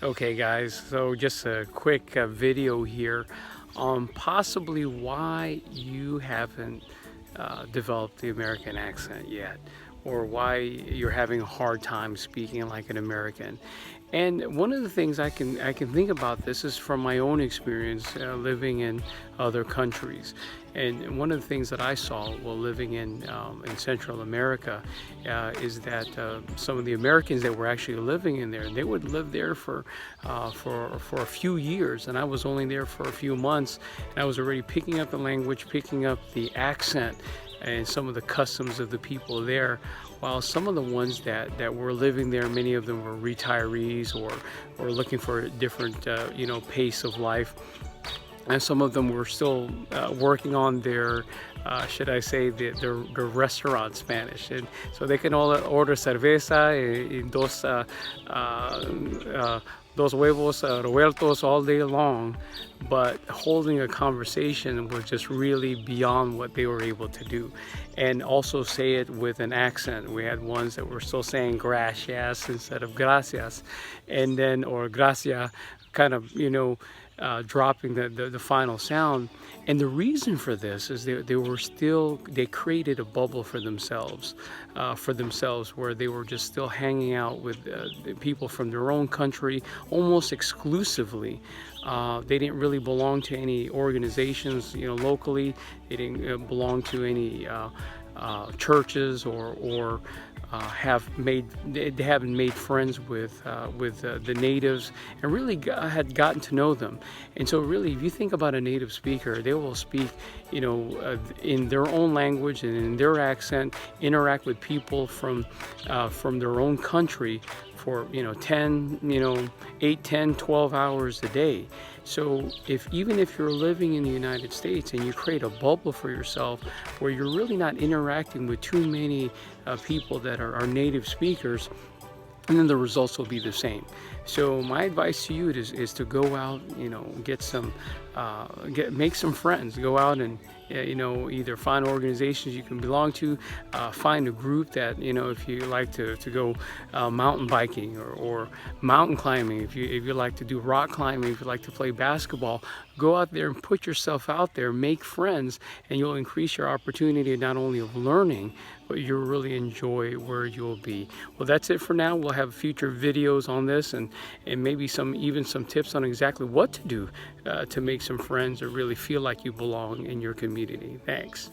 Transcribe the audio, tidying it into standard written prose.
Okay guys, so just a quick video here on possibly why you haven't developed the American accent yet, or why you're having a hard time speaking like an American. And one of the things I can think about this is from my own experience living in other countries. And one of the things that I saw while living in Central America is that some of the Americans that were actually living in there, they would live there for a few years, and I was only there for a few months, and I was already picking up the language, picking up the accent, and some of the customs of the people there, while some of the ones that were living there, many of them were retirees or looking for a different pace of life, and some of them were still working on their should I say their restaurant Spanish, and so they can all order cerveza y dos huevos revueltos all day long, but holding a conversation was just really beyond what they were able to do. And also say it with an accent. We had ones that were still saying gracias instead of gracias, and then or gracia, kind of dropping the final sound. And the reason for this is they created a bubble for themselves, where they were just still hanging out with the people from their own country almost exclusively. They didn't really belong to any organizations locally. They didn't belong to any churches or they haven't made friends with the natives, and really had gotten to know them. And so really, if you think about a native speaker, they will speak in their own language and in their accent, interact with people from their own country for 8, 10, 12 hours a day. So even if you're living in the United States and you create a bubble for yourself where you're really not interacting with too many people that are native speakers, and then the results will be the same. So my advice to you is to go out, make some friends, go out and either find organizations you can belong to, find a group that if you like to go mountain biking or mountain climbing, if you like to do rock climbing, if you like to play basketball, go out there and put yourself out there, make friends, and you'll increase your opportunity not only of learning, but you'll really enjoy where you'll be. Well, that's it for now. We'll have future videos on this, and maybe even some tips on exactly what to do to make some friends or really feel like you belong in your community. Thanks.